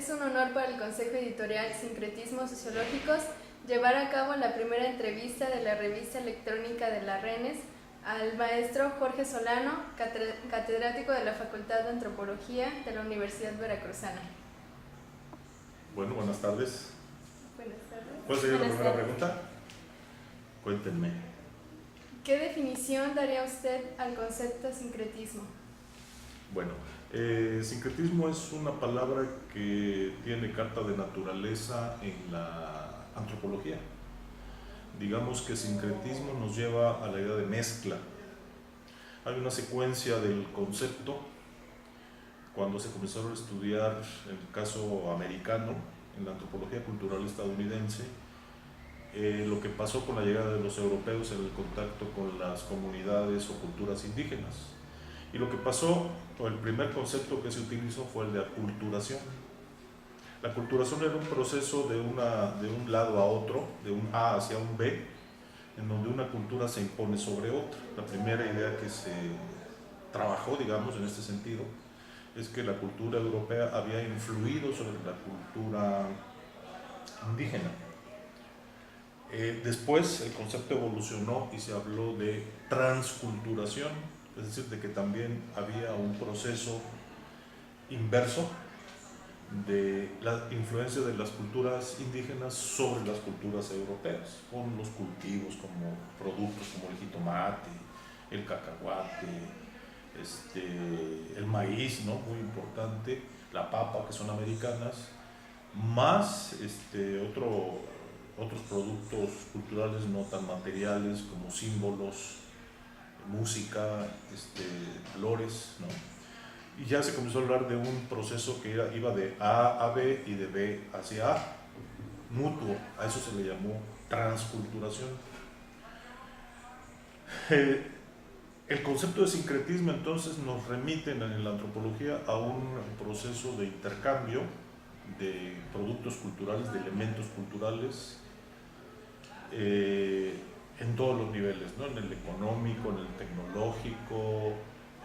Es un honor para el Consejo Editorial Sincretismos Sociológicos llevar a cabo la primera entrevista de la revista electrónica de la RENES al maestro Jorge Solano, catedrático de la Facultad de Antropología de la Universidad Veracruzana. Bueno, buenas tardes. Buenas tardes. ¿Puedo seguir la primera pregunta? Cuéntenme. ¿Qué definición daría usted al concepto de sincretismo? Bueno, sincretismo es una palabra que tiene carta de naturaleza en la antropología. Digamos que sincretismo nos lleva a la idea de mezcla. Hay una secuencia del concepto. Cuando se comenzaron a estudiar el caso americano en la antropología cultural estadounidense, lo que pasó con la llegada de los europeos en el contacto con las comunidades o culturas indígenas. Y lo que pasó, o el primer concepto que se utilizó fue el de aculturación. La aculturación era un proceso de un lado a otro, de un A hacia un B, en donde una cultura se impone sobre otra. La primera idea que se trabajó, digamos, en este sentido, es que la cultura europea había influido sobre la cultura indígena. Después el concepto evolucionó y se habló de transculturación, es decir, de que también había un proceso inverso de la influencia de las culturas indígenas sobre las culturas europeas, con los cultivos como productos como el jitomate, el cacahuate, el maíz, ¿no? Muy importante, la papa, que son americanas, más otros productos culturales no tan materiales como símbolos, música, flores, ¿no? Y ya se comenzó a hablar de un proceso que iba de A a B y de B hacia A, mutuo. A eso se le llamó transculturación. El concepto de sincretismo entonces nos remite en la antropología a un proceso de intercambio de productos culturales, de elementos culturales, en todos los niveles, ¿no? En el económico, en el tecnológico,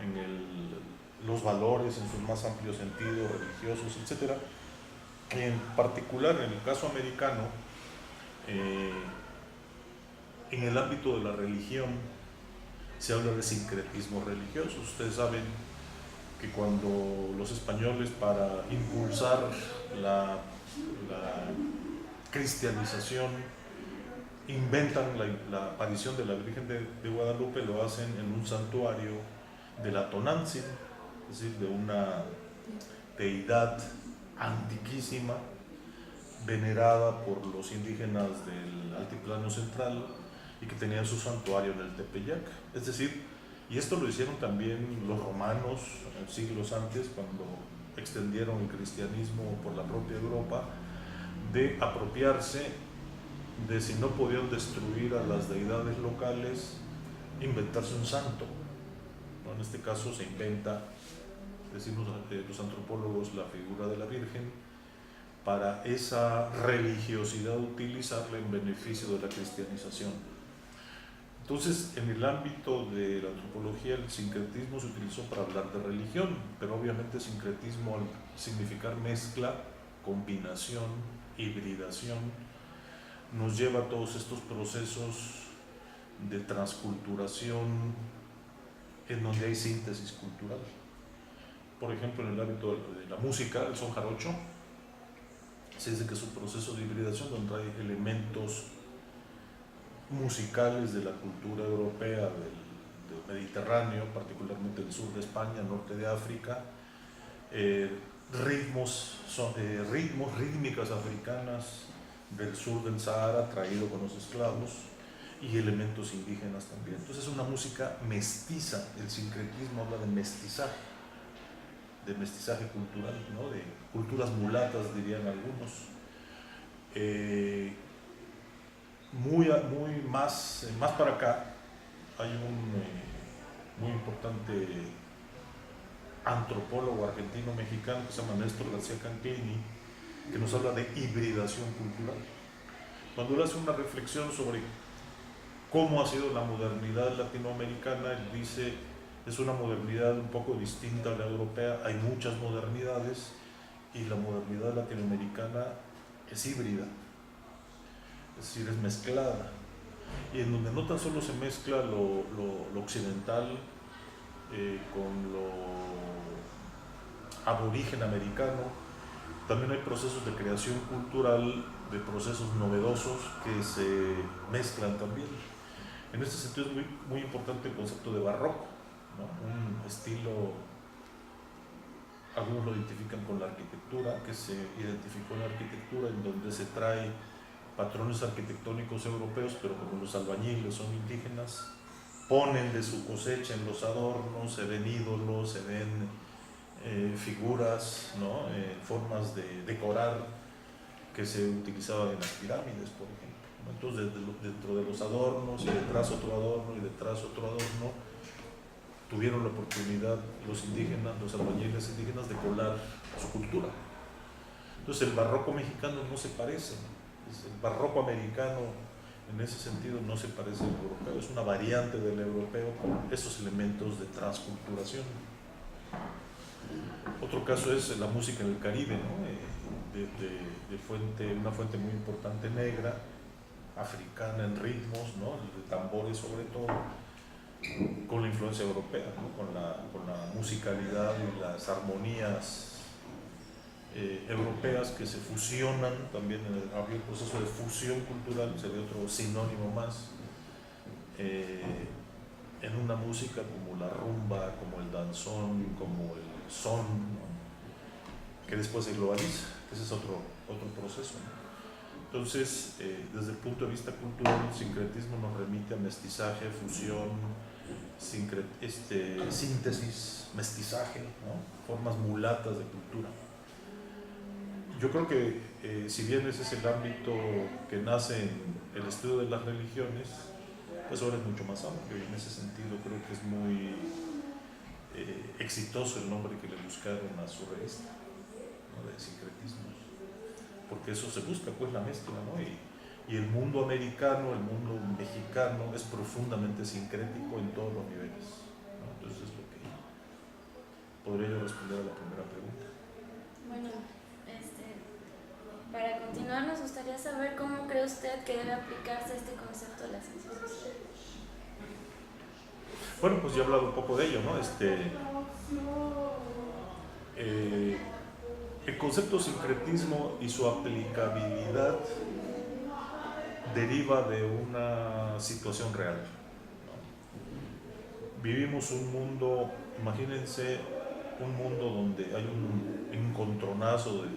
en los valores en su más amplio sentido, religiosos, etc. En particular, en el caso americano, en el ámbito de la religión, se habla de sincretismo religioso. Ustedes saben que cuando los españoles, para impulsar la cristianización, inventan la aparición de la Virgen de Guadalupe, lo hacen en un santuario de la Tonantzin, es decir, de una deidad antiquísima, venerada por los indígenas del Altiplano Central y que tenían su santuario en el Tepeyac. Es decir, y esto lo hicieron también los romanos siglos antes, cuando extendieron el cristianismo por la propia Europa, de apropiarse de, si no podían destruir a las deidades locales, inventarse un santo, ¿no? En este caso se inventa, decimos los antropólogos, la figura de la Virgen, para esa religiosidad utilizarla en beneficio de la cristianización. Entonces, en el ámbito de la antropología, el sincretismo se utilizó para hablar de religión, pero obviamente sincretismo, al significar mezcla, combinación, hibridación, nos lleva a todos estos procesos de transculturación en donde hay síntesis cultural. Por ejemplo, en el ámbito de la música, el son jarocho, se dice que es un proceso de hibridación donde hay elementos musicales de la cultura europea, del Mediterráneo, particularmente del sur de España, norte de África, rítmicas africanas del sur del Sahara, traído con los esclavos, y elementos indígenas también. Entonces es una música mestiza. El sincretismo habla de mestizaje cultural, ¿no? De culturas mulatas, dirían algunos. Más para acá hay un muy importante antropólogo argentino-mexicano que se llama Néstor García Canclini, que nos habla de hibridación cultural. Cuando él hace una reflexión sobre cómo ha sido la modernidad latinoamericana, él dice, es una modernidad un poco distinta a la europea, hay muchas modernidades y la modernidad latinoamericana es híbrida, es decir, es mezclada, y en donde no tan solo se mezcla lo occidental con lo aborigen americano, también hay procesos de creación cultural, de procesos novedosos que se mezclan también. En este sentido es muy, muy importante el concepto de barroco, ¿no? Un estilo, algunos lo identifican con la arquitectura, que se identificó en la arquitectura en donde se trae patrones arquitectónicos europeos, pero como los albañiles son indígenas, ponen de su cosecha en los adornos, se ven ídolos, se ven figuras, ¿no? Formas de decorar que se utilizaban en las pirámides, por ejemplo. Entonces, dentro de los adornos, y detrás otro adorno, y detrás otro adorno, tuvieron la oportunidad los indígenas, los albañiles indígenas, de colar su cultura. Entonces, el barroco mexicano no se parece, el barroco americano en ese sentido no se parece al europeo, es una variante del europeo con esos elementos de transculturación. Otro caso es la música en el Caribe, ¿no? Una fuente muy importante negra, africana en ritmos, ¿no? De tambores sobre todo, con la influencia europea, ¿no? Con la musicalidad y las armonías europeas que se fusionan. También había un proceso de fusión cultural, sería otro sinónimo más, en una música como la rumba, como el danzón, como el son, ¿no? Que después se globaliza, que ese es otro proceso, ¿no? Entonces, desde el punto de vista cultural, el sincretismo nos remite a mestizaje, fusión, síntesis, mestizaje, ¿no? Formas mulatas de cultura. Yo creo que si bien ese es el ámbito que nace en el estudio de las religiones, pues ahora es mucho más amplio, y en ese sentido creo que es muy exitoso el nombre que le buscaron a su revista, ¿no? De sincretismos, porque eso se busca, pues, la mezcla, ¿no? Y el mundo americano, el mundo mexicano es profundamente sincrético en todos los niveles, ¿no? Entonces es lo que podría yo responder a la primera pregunta. Bueno, para continuar nos gustaría saber cómo cree usted que debe aplicarse este concepto de las ciencias sociales. Bueno, pues ya he hablado un poco de ello, ¿no? El concepto sincretismo y su aplicabilidad deriva de una situación real, ¿no? Vivimos un mundo, imagínense un mundo donde hay un encontronazo de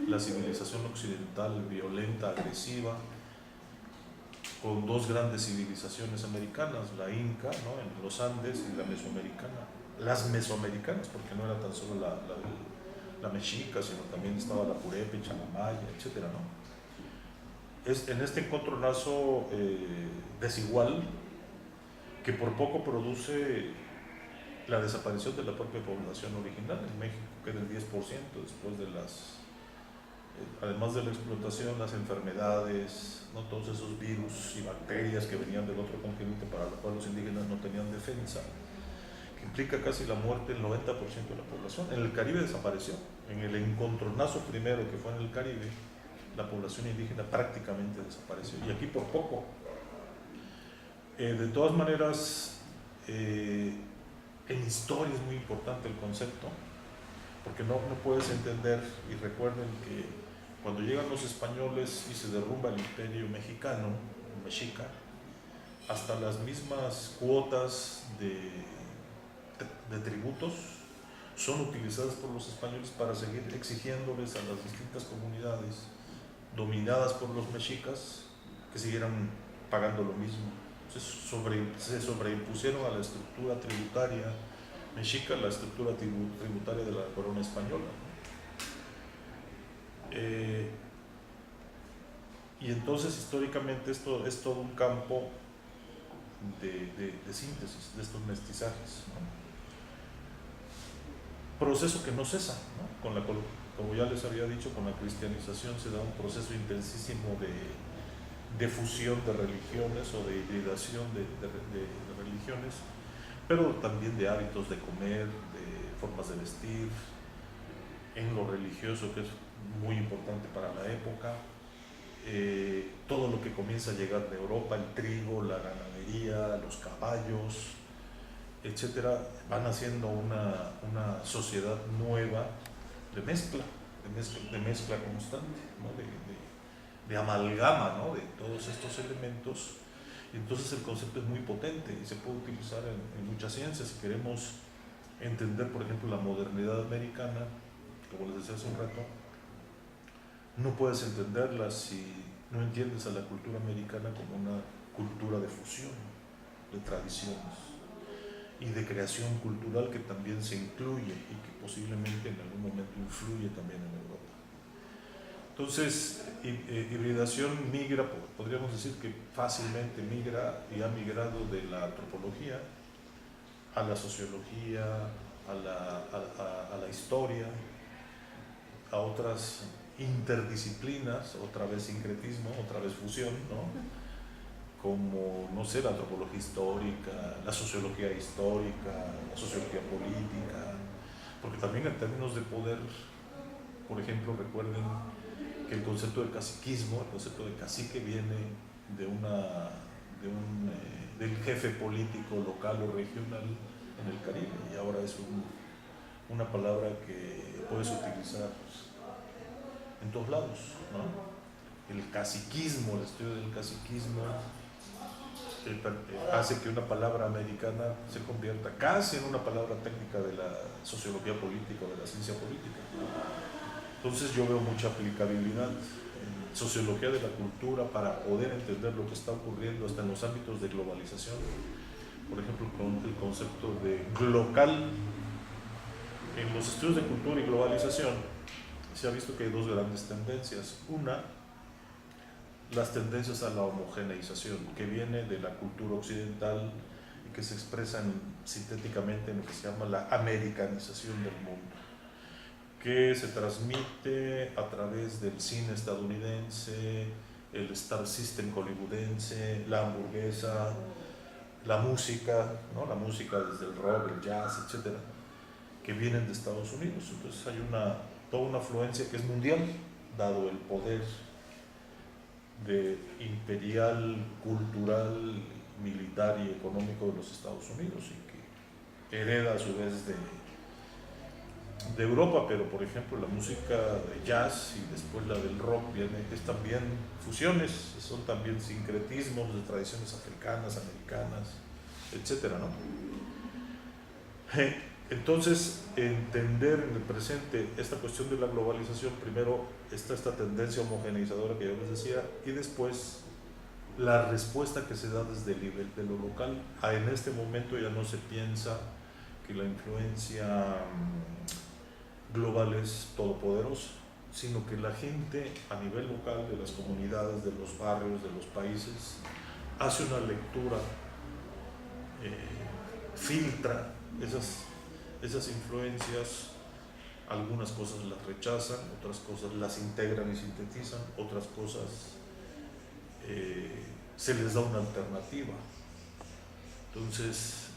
la civilización occidental violenta, agresiva, con dos grandes civilizaciones americanas, la inca, ¿no? En los Andes, y la mesoamericana. Las mesoamericanas, porque no era tan solo la mexica, sino también estaba la purépecha, la maya, etc., ¿no? Es en este encontronazo desigual, que por poco produce la desaparición de la propia población original. En México queda el 10% después de además de la explotación, las enfermedades, ¿no? Todos esos virus y bacterias que venían del otro continente, para los cuales los indígenas no tenían defensa, que implica casi la muerte del 90% de la población. En el Caribe desapareció. En el encontronazo primero, que fue en el Caribe, la población indígena prácticamente desapareció, y aquí por poco. De todas maneras, en historia es muy importante el concepto, porque no puedes entender, y recuerden que cuando llegan los españoles y se derrumba el imperio mexicano, mexica, hasta las mismas cuotas de tributos son utilizadas por los españoles para seguir exigiéndoles a las distintas comunidades dominadas por los mexicas que siguieran pagando lo mismo. Entonces se sobreimpusieron a la estructura tributaria mexica la estructura tributaria de la corona española, ¿no? Y entonces históricamente esto es todo un campo de síntesis de estos mestizajes, ¿no? Proceso que no cesa, ¿no? Como ya les había dicho, con la cristianización se da un proceso intensísimo de fusión de religiones, o de hibridación de religiones, pero también de hábitos de comer, de formas de vestir, en lo religioso, que es muy importante para la época, todo lo que comienza a llegar de Europa, el trigo, la ganadería, los caballos, etcétera, van haciendo una sociedad nueva de mezcla constante, ¿no? de amalgama, ¿no? De todos estos elementos. Y entonces el concepto es muy potente y se puede utilizar en muchas ciencias. Si queremos entender, por ejemplo, la modernidad americana, como les decía hace un rato, no puedes entenderla si no entiendes a la cultura americana como una cultura de fusión, de tradiciones y de creación cultural que también se incluye y que posiblemente en algún momento influye también en Europa. Entonces, hibridación migra, podríamos decir que fácilmente migra y ha migrado de la antropología a la sociología, a la historia, a otras interdisciplinas, otra vez sincretismo, otra vez fusión, ¿no? Como, no sé, la antropología histórica, la sociología histórica, la sociología política, porque también en términos de poder, por ejemplo, recuerden que el concepto de caciquismo, el concepto de cacique viene del jefe político local o regional en el Caribe, y ahora es una palabra que puedes utilizar en todos lados, ¿no? El caciquismo, el estudio del caciquismo hace que una palabra americana se convierta casi en una palabra técnica de la sociología política o de la ciencia política. Entonces yo veo mucha aplicabilidad en sociología de la cultura para poder entender lo que está ocurriendo hasta en los ámbitos de globalización. Por ejemplo, con el concepto de local. En los estudios de cultura y globalización se ha visto que hay dos grandes tendencias. Una, las tendencias a la homogeneización, que viene de la cultura occidental y que se expresan sintéticamente en lo que se llama la americanización del mundo, que se transmite a través del cine estadounidense, el Star System hollywoodense, la hamburguesa, la música, ¿no? La música desde el rock, el jazz, etcétera, que vienen de Estados Unidos. Entonces hay toda una afluencia que es mundial, dado el poder imperial, cultural, militar y económico de los Estados Unidos, y que hereda a su vez de Europa. Pero por ejemplo la música de jazz y después la del rock es también fusiones, son también sincretismos de tradiciones africanas, americanas, etcétera, ¿no? Entonces, entender en el presente esta cuestión de la globalización, primero está esta tendencia homogeneizadora que yo les decía, y después la respuesta que se da desde el nivel de lo local. En este momento ya no se piensa que la influencia global es todopoderosa, sino que la gente a nivel local, de las comunidades, de los barrios, de los países, hace una lectura, filtra esas influencias. Algunas cosas las rechazan, otras cosas las integran y sintetizan, otras cosas se les da una alternativa. Entonces,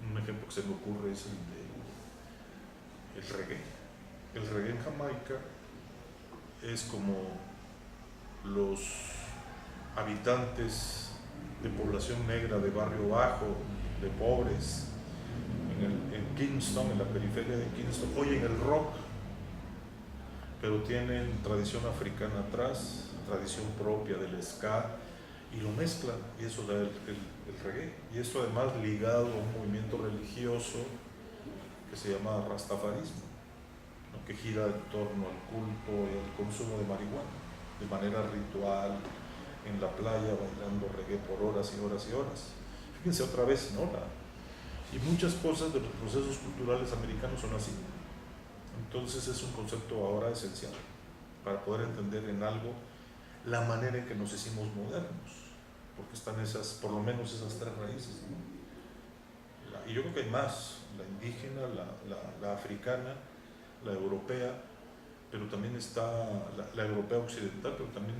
un ejemplo que se me ocurre es el reggae. El reggae en Jamaica es como los habitantes de población negra, de barrio bajo, de pobres, en Kingston, en la periferia de Kingston, oyen el rock, pero tienen tradición africana atrás, tradición propia del ska, y lo mezclan, y eso da el reggae. Y esto además ligado a un movimiento religioso que se llama rastafarismo, ¿no? Que gira en torno al culto y al consumo de marihuana, de manera ritual, en la playa, bailando reggae por horas y horas y horas. Fíjense otra vez, ¿no? Y muchas cosas de los procesos culturales americanos son así. Entonces es un concepto ahora esencial para poder entender en algo la manera en que nos hicimos modernos, porque están por lo menos esas tres raíces, ¿no? Y yo creo que hay más: la indígena, la africana, la europea, pero también está la europea occidental, pero también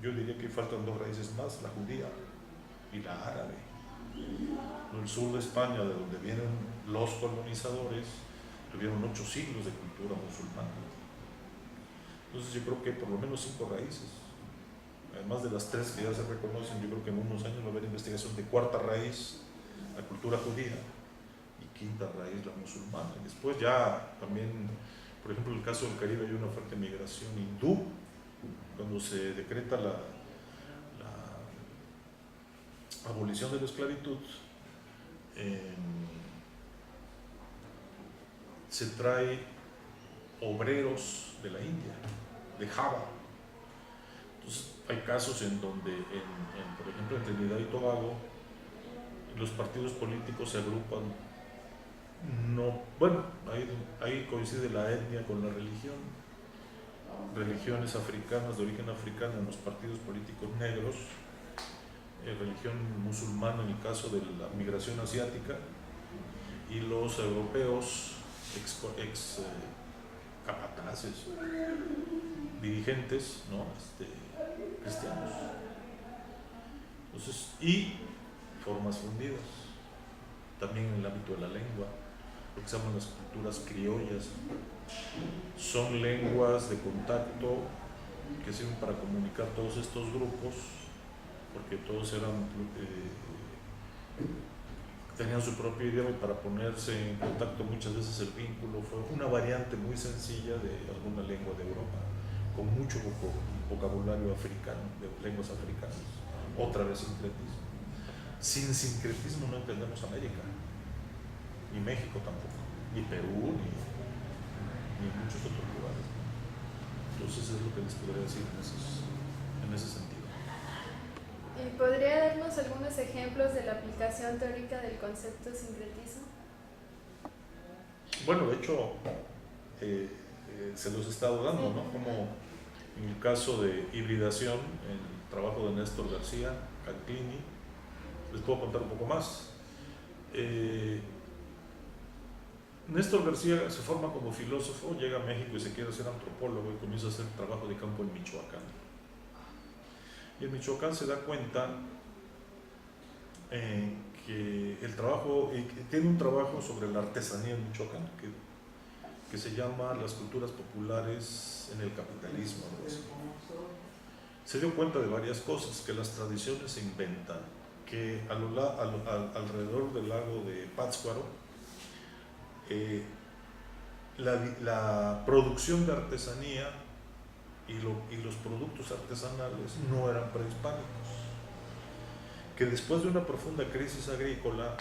yo diría que faltan dos raíces más: la judía y la árabe. El sur de España, de donde vienen los colonizadores, tuvieron 8 siglos de cultura musulmana. Entonces yo creo que por lo menos 5 raíces, además de las 3 que ya se reconocen. Yo creo que en unos años va a haber investigación de 4ª raíz, la cultura judía, y 5ª raíz, la musulmana. Y después ya también, por ejemplo, en el caso del Caribe hay una fuerte migración hindú. Cuando se decreta la abolición de la esclavitud, se trae obreros de la India, de Java. Entonces hay casos en donde, por ejemplo, en Trinidad y Tobago, los partidos políticos se agrupan, ahí coincide la etnia con la religión, religiones africanas de origen africano en los partidos políticos negros, religión musulmana en el caso de la migración asiática, y los europeos ex capataces, dirigentes, ¿no? Cristianos. Entonces, y formas fundidas, también en el ámbito de la lengua, lo que se llaman las culturas criollas. Son lenguas de contacto que sirven para comunicar todos estos grupos, porque todos tenían su propio idioma, y para ponerse en contacto muchas veces el vínculo fue una variante muy sencilla de alguna lengua de Europa, con mucho vocabulario africano, de lenguas africanas. Otra vez sincretismo. Sin sincretismo no entendemos América, ni México tampoco, ni Perú, ni muchos otros lugares. Entonces es lo que les podría decir en ese sentido. ¿Y podría darnos algunos ejemplos de la aplicación teórica del concepto sincretismo? Bueno, de hecho, se los he estado dando, ¿no? Como en el caso de hibridación, en el trabajo de Néstor García Canclini. Les puedo contar un poco más. Néstor García se forma como filósofo, llega a México y se quiere ser antropólogo, y comienza a hacer trabajo de campo en Michoacán. Y en Michoacán se da cuenta que el trabajo, tiene un trabajo sobre la artesanía en Michoacán, que se llama Las culturas populares en el capitalismo. Se dio cuenta de varias cosas: que las tradiciones se inventan, que alrededor del lago de Pátzcuaro, la producción de artesanía y los productos artesanales no eran prehispánicos, que después de una profunda crisis agrícola,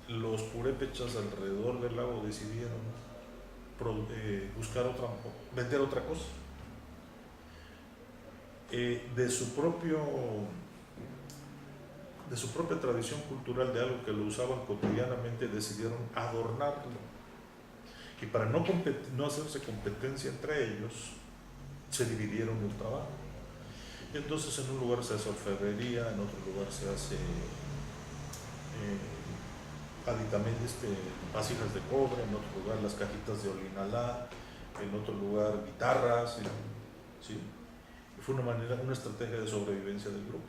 los purépechas alrededor del lago decidieron vender otra cosa. De su propia tradición cultural, de algo que lo usaban cotidianamente, decidieron adornarlo, y para no hacerse competencia entre ellos, se dividieron el trabajo. Y entonces en un lugar se hace orfebrería, en otro lugar se hace vasijas de cobre, en otro lugar las cajitas de olinalá, en otro lugar guitarras, ¿sí? Fue una estrategia de sobrevivencia del grupo.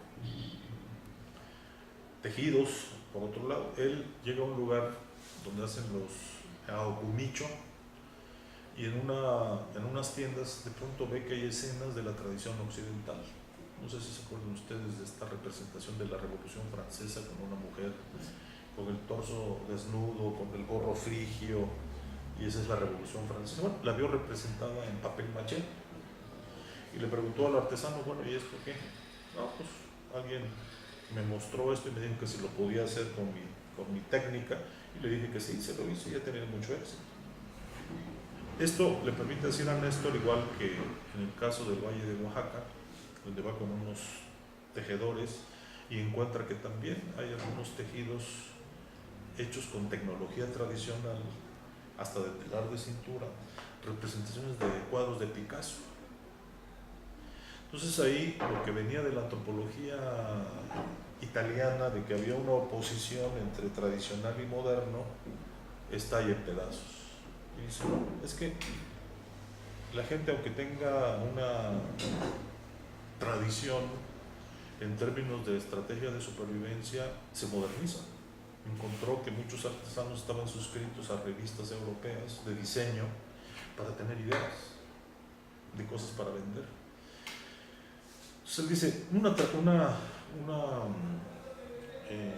Tejidos, por otro lado, él llega a un lugar donde hacen los aocumicho, y en unas tiendas de pronto ve que hay escenas de la tradición occidental. No sé si se acuerdan ustedes de esta representación de la Revolución Francesa, con una mujer con el torso desnudo, con el gorro frigio, y esa es la Revolución Francesa. Bueno, la vio representada en papel maché, y le preguntó al artesano: bueno, ¿y esto qué? No, pues alguien me mostró esto y me dijo que si lo podía hacer con mi técnica, y le dije que sí, se lo hizo, y ha tenido mucho éxito. Esto le permite decir a Néstor, igual que en el caso del Valle de Oaxaca, donde va con unos tejedores y encuentra que también hay algunos tejidos hechos con tecnología tradicional, hasta de telar de cintura, representaciones de cuadros de Picasso. Entonces ahí lo que venía de la antropología italiana, de que había una oposición entre tradicional y moderno, está ahí en pedazos. Y dice: no, es que la gente, aunque tenga una tradición en términos de estrategia de supervivencia, se moderniza. encontró que muchos artesanos estaban suscritos a revistas europeas de diseño para tener ideas de cosas para vender. Entonces él dice, eh,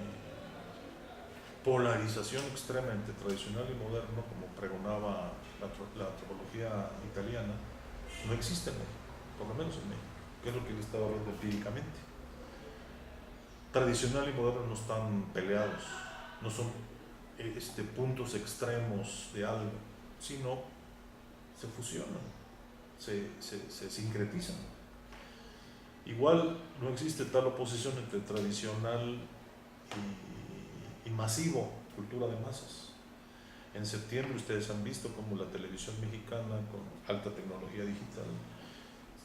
polarización extrema entre tradicional y moderno, como pregonaba la antropología italiana, no existe en México, por lo menos en México, que es lo que él estaba hablando empíricamente. Tradicional y moderno no están peleados, no son puntos extremos de algo, sino se fusionan, se sincretizan. Igual no existe tal oposición entre tradicional y masivo, cultura de masas. En septiembre ustedes han visto cómo la televisión mexicana con alta tecnología digital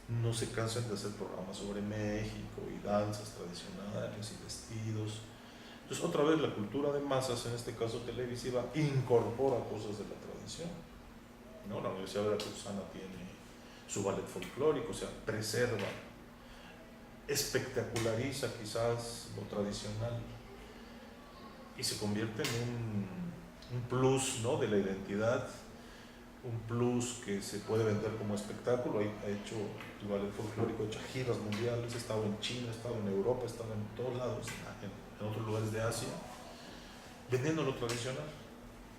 no se cansan de hacer programas sobre México y danzas tradicionales y vestidos. Entonces otra vez la cultura de masas, en este caso televisiva, incorpora cosas de la tradición, ¿no? La Universidad Veracruzana tiene su ballet folclórico, o sea, preserva, espectaculariza quizás lo tradicional y se convierte en un plus, ¿no?, de la identidad, un plus que se puede vender como espectáculo. Ha hecho el ballet folclórico, ha hecho giras mundiales, ha estado en China, ha estado en Europa, ha estado en todos lados, en otros lugares de Asia, vendiendo lo tradicional.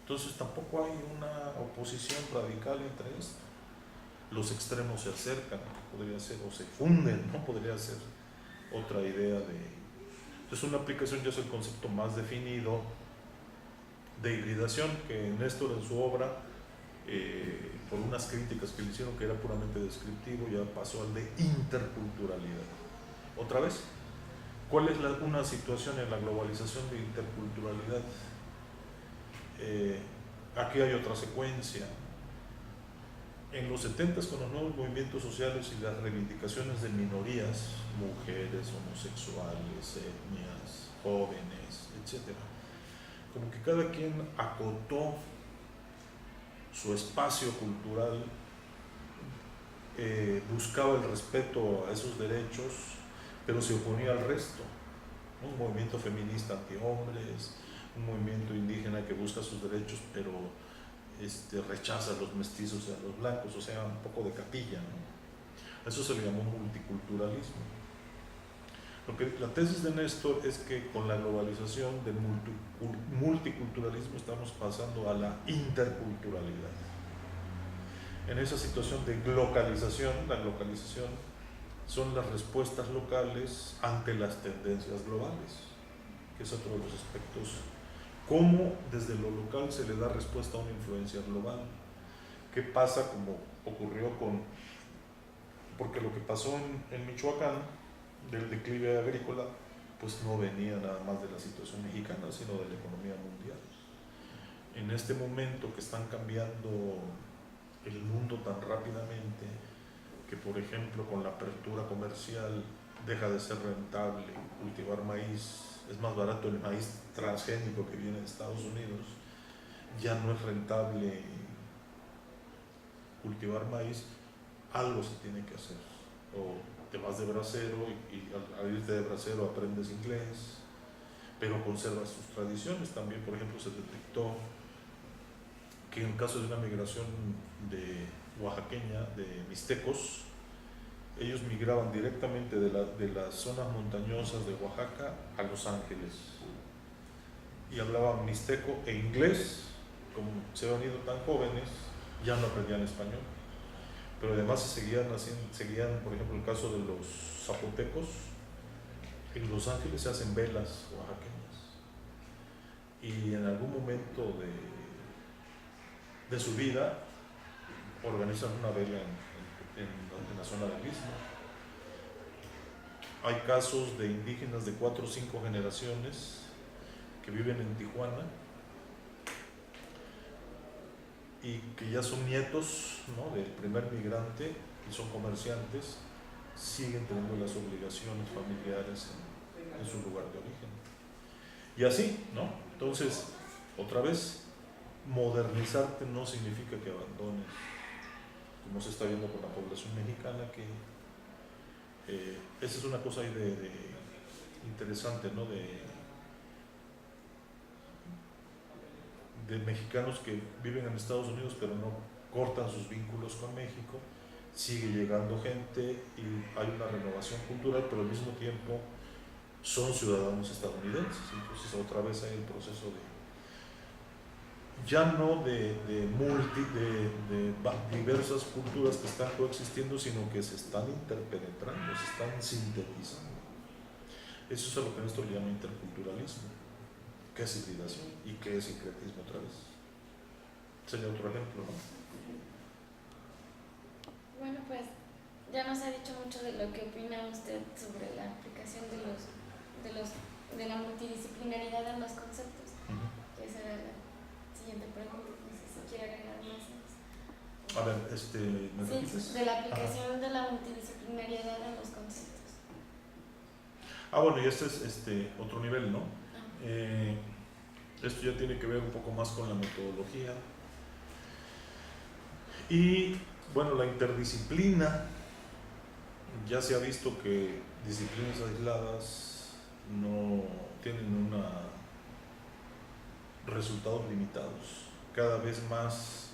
Entonces tampoco hay una oposición radical entre esto. Los extremos se acercan, podría ser, o se funden, ¿no? Podría ser otra idea de... Entonces una aplicación ya es el concepto más definido de hibridación, que Néstor en su obra, por unas críticas que le hicieron que era puramente descriptivo, ya pasó al de interculturalidad. Otra vez, ¿cuál es una situación en la globalización de interculturalidad? Aquí hay otra secuencia. En los 70s, con los nuevos movimientos sociales y las reivindicaciones de minorías, mujeres, homosexuales, etnias, jóvenes, etc., como que cada quien acotó su espacio cultural, buscaba el respeto a esos derechos, pero se oponía al resto. Un movimiento feminista anti-hombres, un movimiento indígena que busca sus derechos, pero rechaza a los mestizos y a los blancos, o sea, un poco de capilla, ¿no? Eso se le llamó multiculturalismo. La tesis de Néstor es que con la globalización del multiculturalismo estamos pasando a la interculturalidad. En esa situación de globalización, la globalización son las respuestas locales ante las tendencias globales, que es otro de los aspectos. ¿Cómo desde lo local se le da respuesta a una influencia global? ¿Qué pasa como ocurrió porque lo que pasó en Michoacán, del declive agrícola, pues no venía nada más de la situación mexicana, sino de la economía mundial. En este momento que están cambiando el mundo tan rápidamente, que por ejemplo con la apertura comercial deja de ser rentable cultivar maíz, es más barato el maíz transgénico que viene de Estados Unidos, ya no es rentable cultivar maíz, algo se tiene que hacer. O te vas de bracero y al irte de bracero aprendes inglés, pero conservas tus tradiciones. También, por ejemplo, se detectó que en caso de una migración de oaxaqueña, de mixtecos, ellos migraban directamente de las zonas montañosas de Oaxaca a Los Ángeles y hablaban mixteco e inglés. Como se habían ido tan jóvenes, ya no aprendían español, pero además seguían, por ejemplo, el caso de los zapotecos. En Los Ángeles se hacen velas oaxaqueñas y en algún momento de su vida organizan una vela en la zona del Istmo. Hay casos de indígenas de 4 o 5 generaciones que viven en Tijuana y que ya son nietos, ¿no?, del primer migrante y son comerciantes, siguen teniendo las obligaciones familiares en su lugar de origen. Y así, ¿no? Entonces, otra vez, modernizarte no significa que abandones, como se está viendo con la población mexicana, que esa es una cosa ahí interesante, ¿no? de mexicanos que viven en Estados Unidos pero no cortan sus vínculos con México, sigue llegando gente y hay una renovación cultural, pero al mismo tiempo son ciudadanos estadounidenses. Entonces otra vez hay el proceso de ya no de diversas culturas que están coexistiendo, sino que se están interpenetrando, se están sintetizando. Eso es a lo que Néstor llama interculturalismo. ¿Qué es hibridación y qué es sincretismo otra vez? Sería otro ejemplo, ¿no? Bueno, pues ya nos ha dicho mucho de lo que opina usted sobre la aplicación de la multidisciplinaridad en los conceptos. Esa era la siguiente pregunta, no sé si quiere agregar más. A ver, ¿me repites? Sí, de la aplicación de la multidisciplinariedad en los conceptos. Bueno, y este es otro nivel, ¿no? Esto ya tiene que ver un poco más con la metodología. Y bueno, la interdisciplina, ya se ha visto que disciplinas aisladas no tienen resultados limitados. Cada vez más,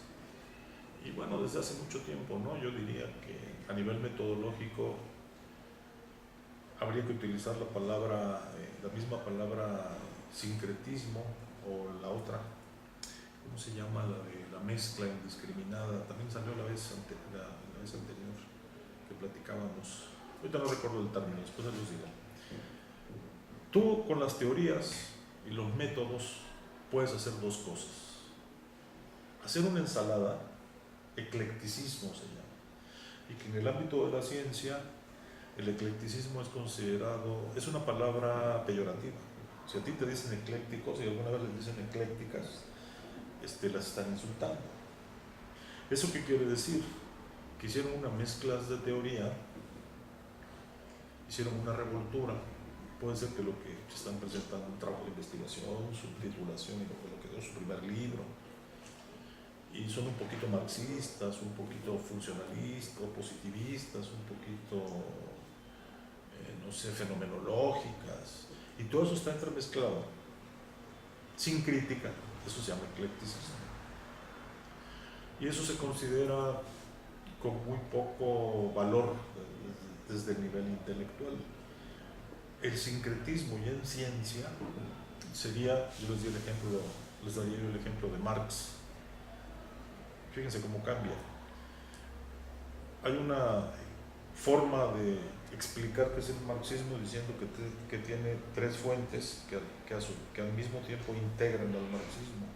y bueno, desde hace mucho tiempo, ¿no? Yo diría que a nivel metodológico habría que utilizar la misma palabra sincretismo, o la otra, ¿cómo se llama? La de la mezcla indiscriminada, también salió la vez anterior que platicábamos. Ahorita no recuerdo el término, después se los digo. Tú con las teorías y los métodos puedes hacer dos cosas. Hacer una ensalada, eclecticismo se llama, y que en el ámbito de la ciencia el eclecticismo es una palabra peyorativa. Si a ti te dicen eclécticos y alguna vez les dicen eclécticas, las están insultando. ¿Eso qué quiere decir? Que hicieron una mezcla de teoría, hicieron una revoltura. Puede ser que lo que están presentando un trabajo de investigación, su titulación y lo que dio su primer libro, y son un poquito marxistas, un poquito funcionalistas, positivistas, un poquito, no sé, fenomenológicas, y todo eso está entremezclado, sin crítica. Eso se llama eclecticismo. Y eso se considera con muy poco valor desde el nivel intelectual. El sincretismo ya en ciencia sería, yo les daría el ejemplo de Marx. Fíjense cómo cambia. Hay una forma de explicar qué es el marxismo diciendo que tiene tres fuentes que al mismo tiempo integran al marxismo.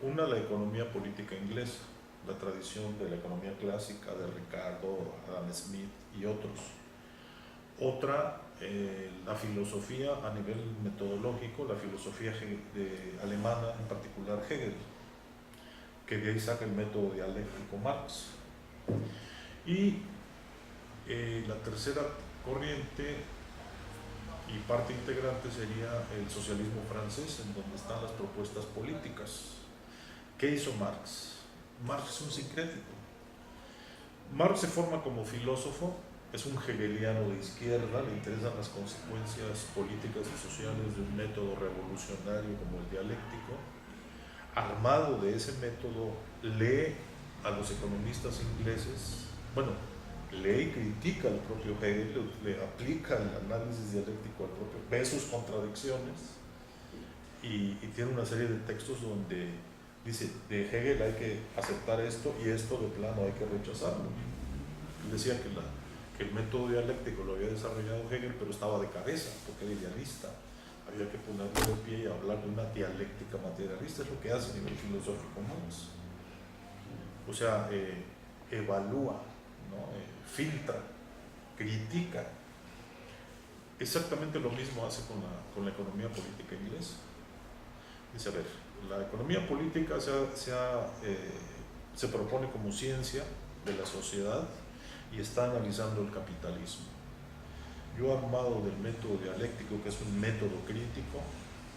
Una, la economía política inglesa, la tradición de la economía clásica de Ricardo, Adam Smith y otros. Otra, la filosofía a nivel metodológico, la filosofía alemana, en particular Hegel, que de ahí saca el método dialéctico Marx. Y la tercera corriente y parte integrante sería el socialismo francés, en donde están las propuestas políticas. ¿Qué hizo Marx? Marx es un sincrético. Marx se forma como filósofo, es un hegeliano de izquierda, le interesan las consecuencias políticas y sociales de un método revolucionario como el dialéctico. Armado de ese método, lee a los economistas ingleses, lee y critica al propio Hegel, le aplica el análisis dialéctico al propio, ve sus contradicciones y tiene una serie de textos donde dice, de Hegel hay que aceptar esto y esto de plano hay que rechazarlo. Él decía que el método dialéctico lo había desarrollado Hegel, pero estaba de cabeza, porque era idealista. Había que ponerlo de pie y hablar de una dialéctica materialista, es lo que hace a nivel filosófico Marx. O sea, evalúa, ¿no? Filtra, critica. Exactamente lo mismo hace con la economía política inglesa. Dice, a ver, la economía política se propone como ciencia de la sociedad y está analizando el capitalismo. Yo, armado del método dialéctico, que es un método crítico,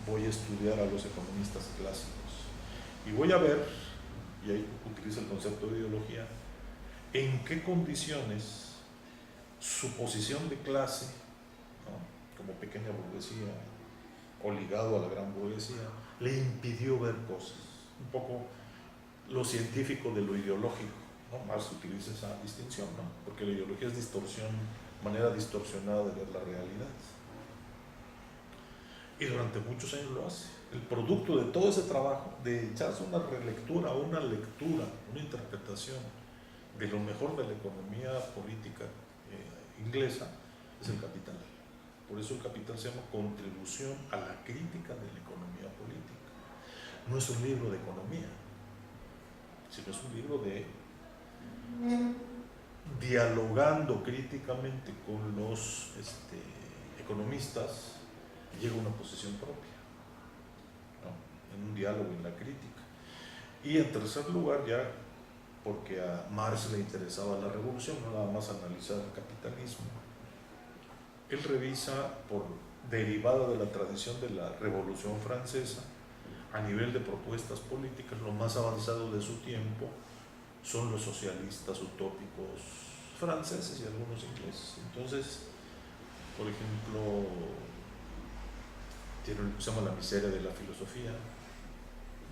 voy a estudiar a los economistas clásicos y voy a ver, y ahí utilizo el concepto de ideología, en qué condiciones su posición de clase, ¿no?, como pequeña burguesía o ligado a la gran burguesía, le impidió ver cosas. un poco lo científico de lo ideológico, ¿no? Marx utiliza esa distinción, ¿no? Porque la ideología es distorsión, manera distorsionada de ver la realidad. Y durante muchos años lo hace. El producto de todo ese trabajo, de echarse una relectura, una lectura, una interpretación de lo mejor de la economía política inglesa, es El Capital. Por eso El Capital se llama Contribución a la crítica de la economía política. No es un libro de economía, sino es un libro de dialogando críticamente con los economistas, llega a una posición propia, ¿no? En un diálogo, en la crítica. Y en tercer lugar, ya porque a Marx le interesaba la revolución, no nada más analizar el capitalismo, él revisa, por derivada de la tradición de la Revolución Francesa, a nivel de propuestas políticas, lo más avanzado de su tiempo son los socialistas utópicos franceses y algunos ingleses. Entonces, por ejemplo, tiene lo que se llama La miseria de la filosofía,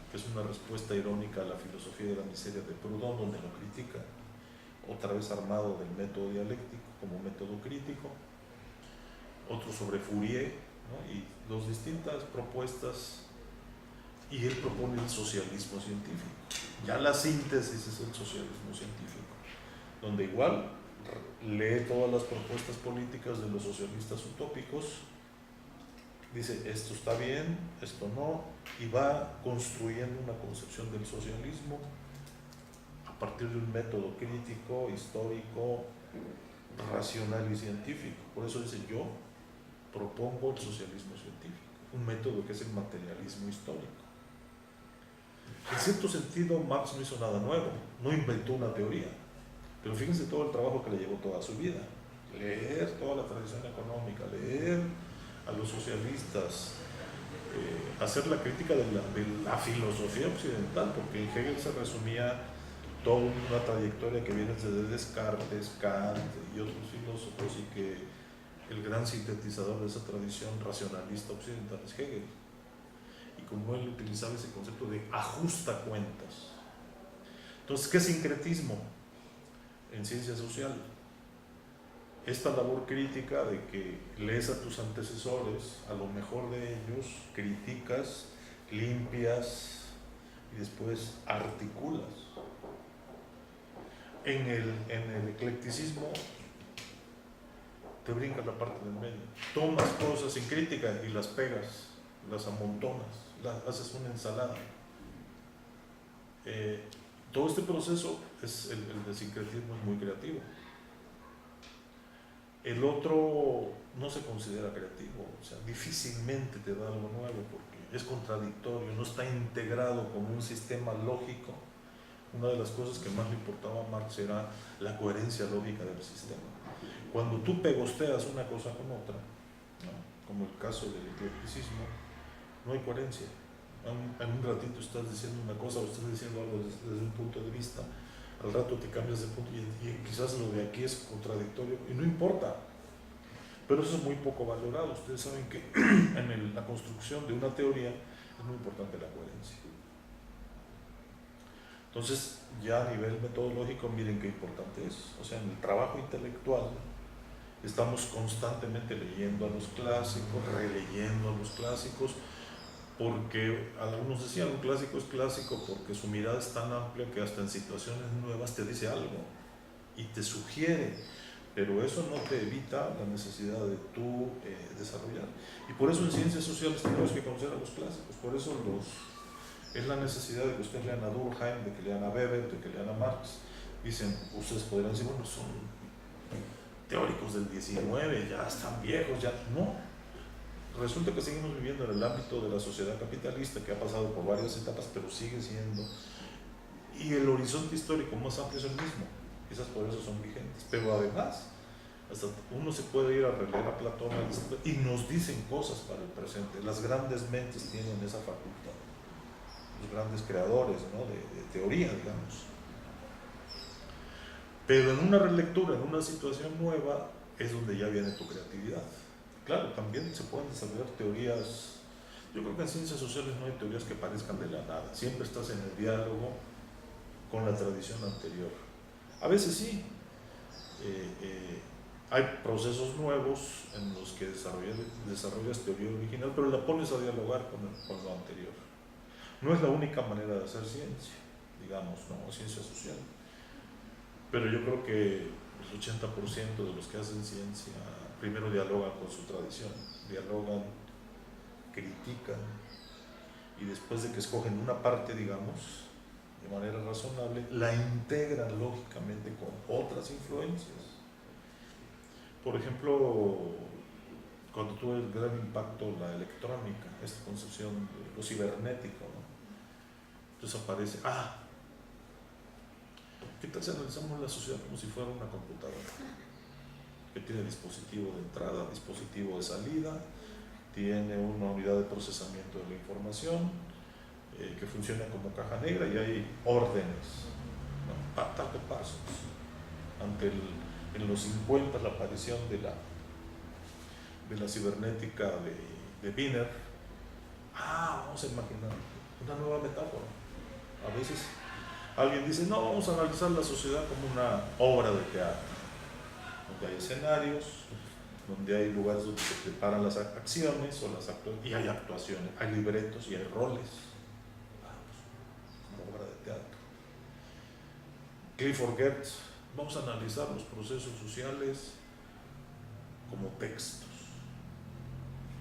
que es una respuesta irónica a la filosofía de la miseria de Proudhon, donde lo critica, otra vez armado del método dialéctico como método crítico. Otro sobre Fourier, ¿no? Y dos distintas propuestas, y él propone el socialismo científico. Ya la síntesis es el socialismo científico, donde igual lee todas las propuestas políticas de los socialistas utópicos, dice esto está bien, esto no, y va construyendo una concepción del socialismo a partir de un método crítico, histórico, racional y científico. Por eso dice, yo propongo el socialismo científico, un método que es el materialismo histórico. En cierto sentido, Marx no hizo nada nuevo, no inventó una teoría, pero fíjense todo el trabajo que le llevó toda su vida: leer toda la tradición económica, leer a los socialistas, hacer la crítica de la filosofía occidental, porque en Hegel se resumía toda una trayectoria que viene desde Descartes, Kant y otros filósofos, y que el gran sintetizador de esa tradición racionalista occidental es Hegel. Y como él utilizaba ese concepto de ajusta cuentas. Entonces, ¿qué es sincretismo en ciencia social? Esta labor crítica de que lees a tus antecesores, a lo mejor de ellos, criticas, limpias y después articulas. En el eclecticismo te brincas la parte del medio, tomas cosas sin crítica y las pegas, las amontonas, haces una ensalada. Todo este proceso, el de sincretismo, es muy creativo. El otro no se considera creativo, o sea, difícilmente te da algo nuevo porque es contradictorio, no está integrado como un sistema lógico. Una de las cosas que más le importaba a Marx era la coherencia lógica del sistema. Cuando tú pegosteas una cosa con otra, ¿no? Como el caso del eclecticismo, no hay coherencia. En un ratito estás diciendo una cosa o estás diciendo algo desde un punto de vista, al rato te cambias de punto y quizás lo de aquí es contradictorio y no importa, pero eso es muy poco valorado. Ustedes saben que en la construcción de una teoría es muy importante la coherencia. Entonces, ya a nivel metodológico, miren qué importante es. O sea, en el trabajo intelectual estamos constantemente leyendo a los clásicos, releyendo a los clásicos, porque algunos decían, un clásico es clásico porque su mirada es tan amplia que hasta en situaciones nuevas te dice algo y te sugiere, pero eso no te evita la necesidad de tú desarrollar. Y por eso en ciencias sociales tenemos que conocer a los clásicos, por eso es la necesidad de que ustedes lean a Durkheim, de que lean a Weber, de que lean a Marx. Dicen, ustedes podrán decir, bueno, son teóricos del 19, ya están viejos, ya no. Resulta que seguimos viviendo en el ámbito de la sociedad capitalista que ha pasado por varias etapas, pero sigue siendo, y el horizonte histórico más amplio es el mismo, quizás por eso son vigentes, pero además hasta uno se puede ir a releer a Platón y nos dicen cosas para el presente. Las grandes mentes tienen esa facultad, los grandes creadores, ¿no? de teoría, digamos, pero en una relectura, en una situación nueva, es donde ya viene tu creatividad. Claro, también se pueden desarrollar teorías Yo creo que en ciencias sociales no hay teorías que parezcan de la nada, siempre estás en el diálogo con la tradición anterior. A veces sí, hay procesos nuevos en los que desarrollas teoría original, pero la pones a dialogar con lo anterior. No es la única manera de hacer ciencia, digamos, ¿no? Ciencia social. Pero yo creo que el 80% de los que hacen ciencia primero dialogan con su tradición, dialogan, critican, y después de que escogen una parte, digamos, de manera razonable, la integran lógicamente con otras influencias. Por ejemplo, cuando tuvo el gran impacto la electrónica, esta concepción de lo cibernético, ¿no? Entonces aparece, ¿qué tal si analizamos la sociedad como si fuera una computadora? Que tiene dispositivo de entrada, dispositivo de salida, tiene una unidad de procesamiento de la información, que funciona como caja negra y hay órdenes, ¿no? Tal que pasos. En los 50 la aparición de la cibernética de Wiener, vamos a imaginar una nueva metáfora. A veces alguien dice, no, vamos a analizar la sociedad como una obra de teatro, donde hay escenarios, donde hay lugares donde se preparan las acciones o las y hay actuaciones, hay libretos y hay roles, como obra de teatro. Clifford Geertz, vamos a analizar los procesos sociales como textos,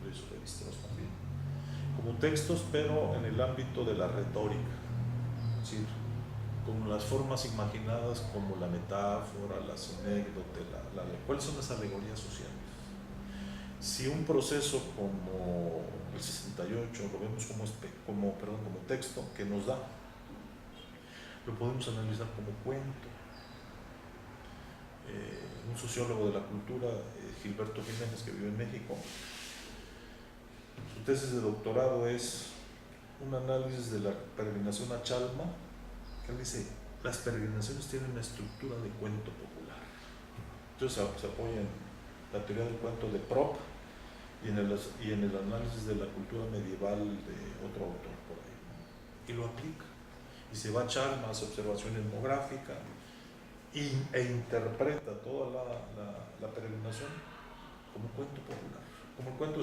de eso Levi-Strauss también, como textos, pero en el ámbito de la retórica, es decir, con las formas imaginadas como la metáfora, las anécdotas, ¿cuáles son las alegorías sociales? Si un proceso como el 68 lo vemos como texto que nos da, lo podemos analizar como cuento. Un sociólogo de la cultura, Gilberto Jiménez, que vive en México, su tesis de doctorado es un análisis de la peregrinación a Chalma, que él dice, las peregrinaciones tienen una estructura de cuento popular. Entonces se apoya en la teoría del cuento de Prop y en el análisis de la cultura medieval de otro autor por ahí, ¿no? Y lo aplica. Y se va a Chalma, hace observación etnográfica e interpreta toda la peregrinación como un cuento popular. Como el cuento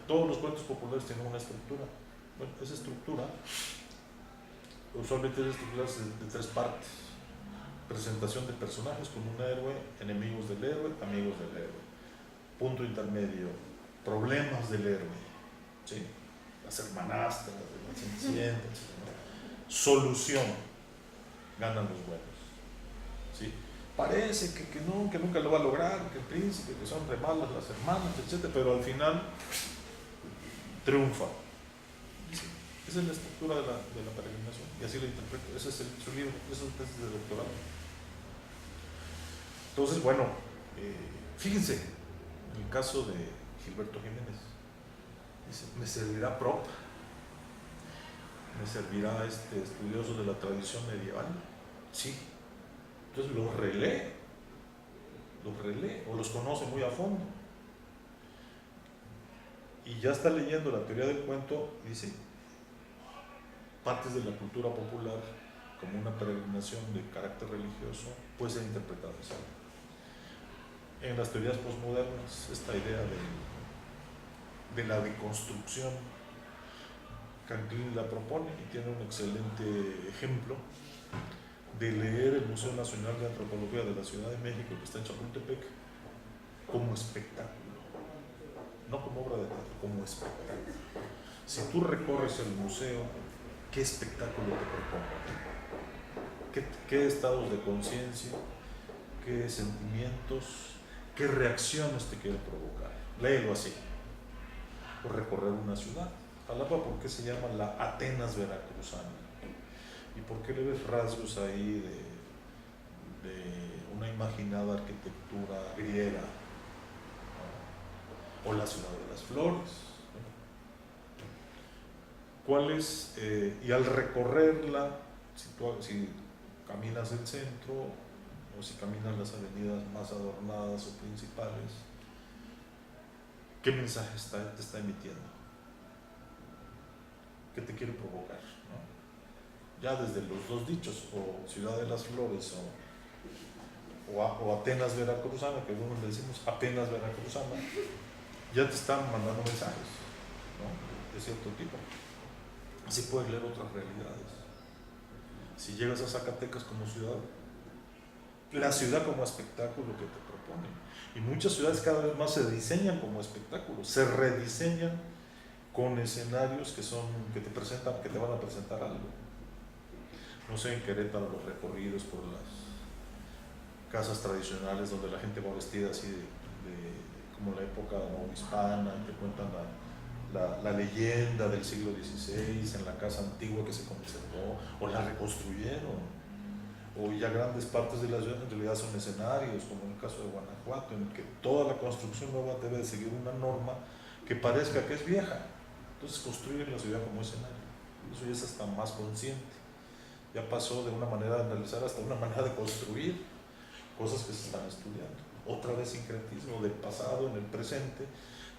todos los cuentos populares tienen una estructura. Bueno, esa estructura usualmente es estructurada de 3 partes: presentación de personajes con un héroe, enemigos del héroe, amigos del héroe, punto intermedio, problemas del héroe, ¿sí? Las hermanastras, las cenicientas, ¿no? Solución, ganan los buenos, ¿sí? Parece que nunca lo va a lograr, que el príncipe, que son re malas las hermanas, etc., pero al final triunfa. ¿Sí? Esa es la estructura de la peregrinación, y así la interpreto. Ese es su libro, esa es su tesis de doctorado. Entonces, bueno, fíjense, en el caso de Gilberto Jiménez, dice, ¿me servirá Prop? ¿Me servirá este estudioso de la tradición medieval? Sí. Entonces los relee o los conoce muy a fondo. Y ya está leyendo la teoría del cuento y dice, partes de la cultura popular como una peregrinación de carácter religioso puede ser interpretada así. En las teorías posmodernas, esta idea de la deconstrucción, Canclin la propone y tiene un excelente ejemplo de leer el Museo Nacional de Antropología de la Ciudad de México, que está en Chapultepec, como espectáculo, no como obra de teatro, como espectáculo. Si tú recorres el museo, ¿qué espectáculo te propone? ¿Qué estados de conciencia, qué sentimientos, qué reacciones te quiere provocar? Léelo así. O recorrer una ciudad. Jalapa, ¿por qué se llama la Atenas veracruzana? ¿Y por qué le ves rasgos ahí de una imaginada arquitectura griega? ¿No? O la ciudad de las flores, ¿no? ¿Cuáles? Y al recorrerla, si caminas el centro o si caminas las avenidas más adornadas o principales, ¿qué mensaje te está emitiendo? ¿Qué te quiere provocar? ¿No? Ya desde los dos dichos, o Ciudad de las Flores o Atenas Veracruzana, que algunos le decimos apenas Veracruzana, ya te están mandando mensajes, ¿no? De cierto tipo. Así puedes leer otras realidades. Si llegas a Zacatecas como ciudad, la ciudad como espectáculo que te propone. Y muchas ciudades cada vez más se diseñan como espectáculos, se rediseñan con escenarios que te presentan, que te van a presentar algo. No sé, en Querétaro los recorridos por las casas tradicionales donde la gente va vestida así como la época hispana, te cuentan la leyenda del siglo XVI en la casa antigua que se conservó o la reconstruyeron, o ya grandes partes de la ciudad en realidad son escenarios, como en el caso de Guanajuato, en el que toda la construcción nueva debe de seguir una norma que parezca que es vieja. Entonces construyen la ciudad como escenario. Eso ya es hasta más consciente. Ya pasó de una manera de analizar hasta una manera de construir cosas que se están estudiando. Otra vez sincretismo del pasado en el presente,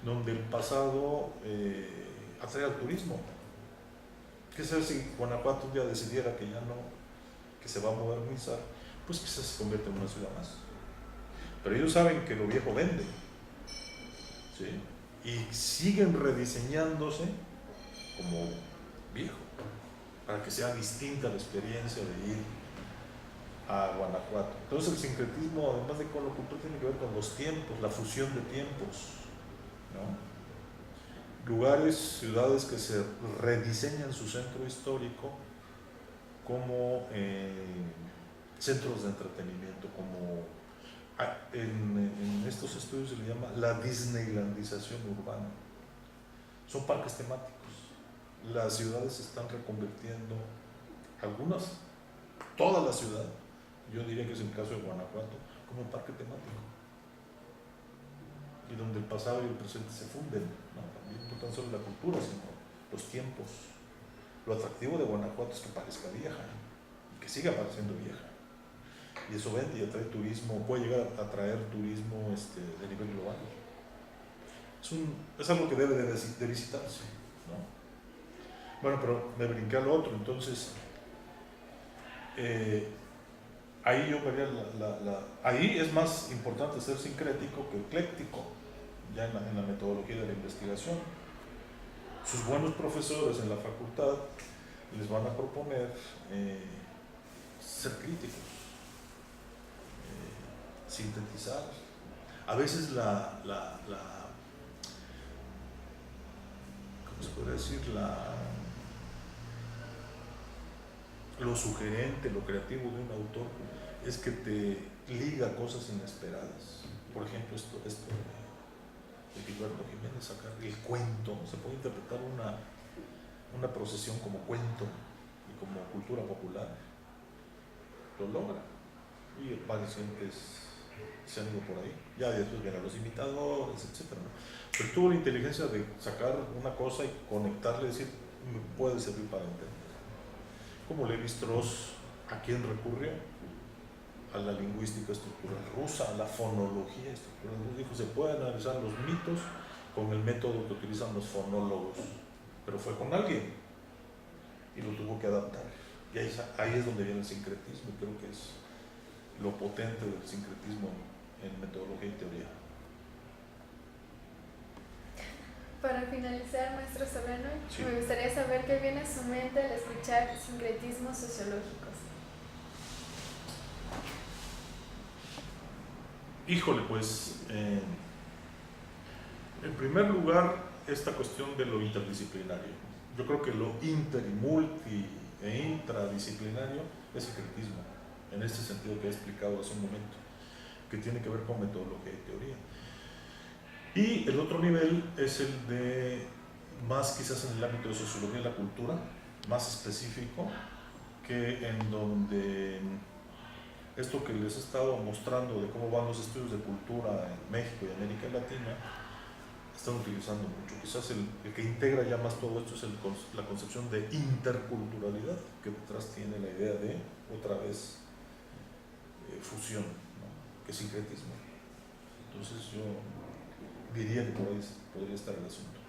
donde el pasado atrae al turismo. ¿Qué sabe si Guanajuato un día decidiera que ya no, que se va a modernizar? Pues quizás se convierte en una ciudad más. Pero ellos saben que lo viejo vende, ¿sí? Y siguen rediseñándose como viejo, para que sea distinta la experiencia de ir a Guanajuato. Entonces el sincretismo, además de con lo cultural, tiene que ver con los tiempos, la fusión de tiempos, ¿no? Lugares, ciudades que se rediseñan su centro histórico como centros de entretenimiento, como en estos estudios se le llama la Disneylandización urbana. Son parques temáticos. Las ciudades se están reconvirtiendo, algunas, toda la ciudad, yo diría que es el caso de Guanajuato, como un parque temático. Y donde el pasado y el presente se funden, ¿no? También no tan solo la cultura, sino los tiempos. Lo atractivo de Guanajuato es que parezca vieja, y que siga pareciendo vieja. Y eso vende y atrae turismo, puede llegar a atraer turismo de nivel global. Es algo que debe de visitarse, ¿no? Bueno, pero me brinqué al otro, entonces ahí yo vería ahí es más importante ser sincrético que ecléctico, ya en la metodología de la investigación. Sus buenos profesores en la facultad les van a proponer ser críticos, sintetizar. A veces ¿cómo se podría decir? Lo sugerente, lo creativo de un autor es que te liga a cosas inesperadas. Por ejemplo, esto de Gilberto Jiménez, sacar el cuento, se puede interpretar una procesión como cuento y como cultura popular, lo logra. Y varios gentes se han ido por ahí, ya después vienen los imitadores, etc. ¿no? Pero tuvo la inteligencia de sacar una cosa y conectarle, decir, me puede servir para entender. Como Lévi-Strauss, ¿a quién recurrió? A la lingüística estructural rusa, a la fonología estructural rusa. Dijo, se pueden analizar los mitos con el método que utilizan los fonólogos, pero fue con alguien y lo tuvo que adaptar. Y ahí es donde viene el sincretismo, creo que es lo potente del sincretismo en metodología y teoría. Para finalizar, maestro Solano, sí, me gustaría saber qué viene a su mente al escuchar sincretismos sociológicos. Híjole, pues, en primer lugar, esta cuestión de lo interdisciplinario. Yo creo que lo inter y multi e intradisciplinario es sincretismo, en este sentido que he explicado hace un momento, que tiene que ver con metodología y teoría. Y el otro nivel es el de, más quizás en el ámbito de sociología de la cultura, más específico, que en donde esto que les he estado mostrando de cómo van los estudios de cultura en México y América Latina, están utilizando mucho. Quizás el que integra ya más todo esto es la concepción de interculturalidad, que detrás tiene la idea de, otra vez, fusión, ¿no? Que es sincretismo. Entonces yo diría que por ahí podría estar el asunto.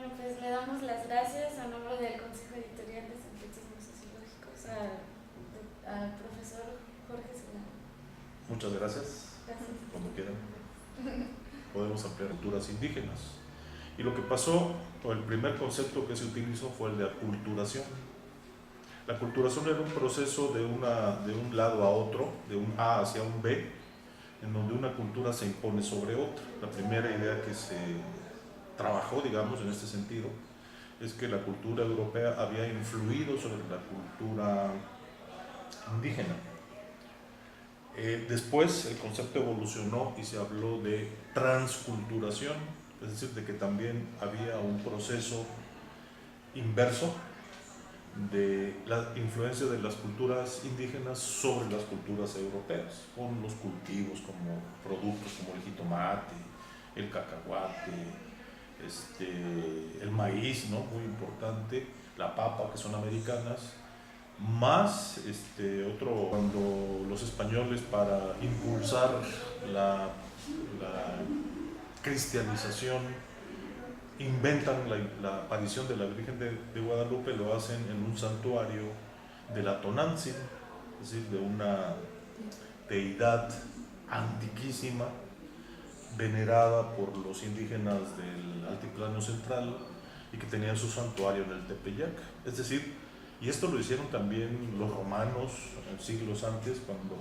Bueno, pues le damos las gracias a nombre del Consejo Editorial de Sincretismos Sociológicos al profesor Jorge Solano. Muchas gracias. Gracias. Cuando quieran. Podemos ampliar culturas indígenas. Y lo que pasó, o el primer concepto que se utilizó fue el de aculturación. La aculturación era un proceso de un lado a otro, de un A hacia un B, en donde una cultura se impone sobre otra. La primera idea que se trabajó, digamos, en este sentido, es que la cultura europea había influido sobre la cultura indígena. Después el concepto evolucionó y se habló de transculturación, es decir, de que también había un proceso inverso de la influencia de las culturas indígenas sobre las culturas europeas, con los cultivos como productos como el jitomate, el cacahuate, el maíz, ¿no? Muy importante, la papa, que son americanas, más cuando los españoles, para impulsar la cristianización, inventan la aparición de la Virgen de Guadalupe, lo hacen en un santuario de la Tonantzin, es decir, de una deidad antiquísima, venerada por los indígenas del Altiplano Central y que tenían su santuario en el Tepeyac. Es decir, y esto lo hicieron también los romanos siglos antes, cuando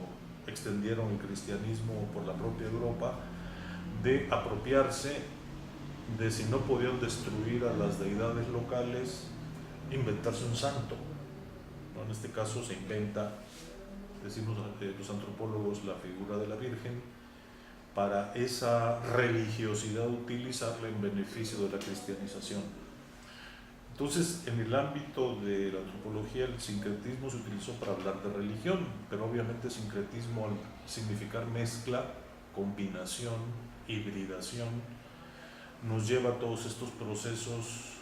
extendieron el cristianismo por la propia Europa, de apropiarse de, si no podían destruir a las deidades locales, inventarse un santo, ¿no? En este caso se inventa, decimos los antropólogos, la figura de la Virgen, para esa religiosidad utilizarla en beneficio de la cristianización. Entonces, en el ámbito de la antropología, el sincretismo se utilizó para hablar de religión, pero obviamente sincretismo, al significar mezcla, combinación, hibridación, nos lleva a todos estos procesos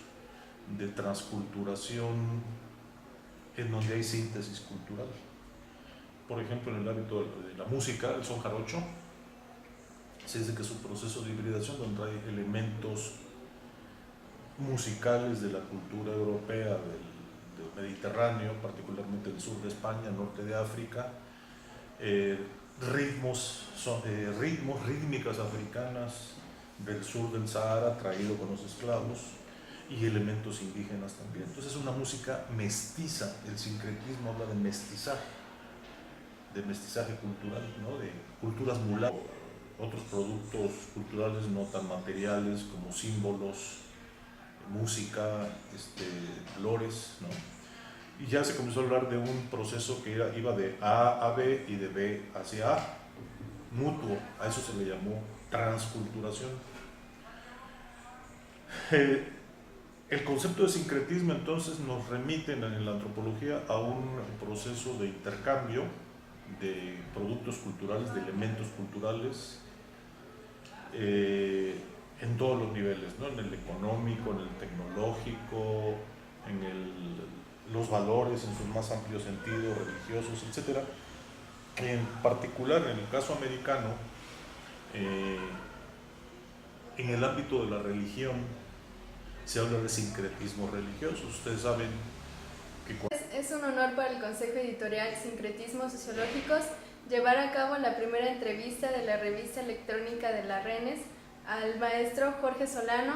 de transculturación en donde hay síntesis cultural. Por ejemplo, en el ámbito de la música, el son jarocho, se dice que es un proceso de hibridación donde hay elementos musicales de la cultura europea, del Mediterráneo, particularmente del sur de España, norte de África, rítmicas africanas del sur del Sahara, traído con los esclavos, y elementos indígenas también. Entonces es una música mestiza. El sincretismo habla de mestizaje cultural, ¿no? De culturas mulatas, otros productos culturales no tan materiales como símbolos, música, flores, ¿no? Y ya se comenzó a hablar de un proceso que iba de A a B y de B hacia A, mutuo. A eso se le llamó transculturación. El concepto de sincretismo entonces nos remite en la antropología a un proceso de intercambio de productos culturales, de elementos culturales, en todos los niveles, ¿no? En el económico, en el tecnológico, en los valores en su más amplio sentido, religiosos, etc. En particular, en el caso americano, en el ámbito de la religión, se habla de sincretismo religioso. Ustedes saben que es un honor para el Consejo Editorial Sincretismos Sociológicos llevar a cabo la primera entrevista de la revista electrónica de la RENES al maestro Jorge Solano,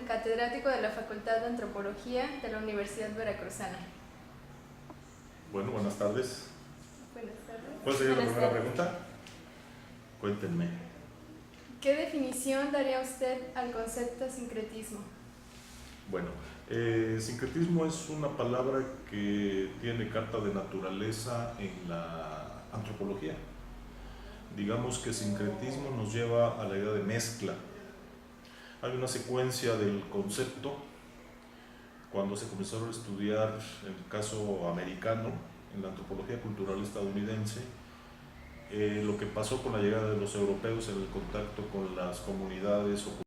catedrático de la Facultad de Antropología de la Universidad Veracruzana. Bueno, buenas tardes. Buenas tardes. ¿Puedo seguir la primera pregunta? Cuéntenme. ¿Qué definición daría usted al concepto de sincretismo? Bueno, sincretismo es una palabra que tiene carta de naturaleza en la antropología. Digamos que sincretismo nos lleva a la idea de mezcla. Hay una secuencia del concepto. Cuando se comenzaron a estudiar el caso americano en la antropología cultural estadounidense, lo que pasó con la llegada de los europeos en el contacto con las comunidades o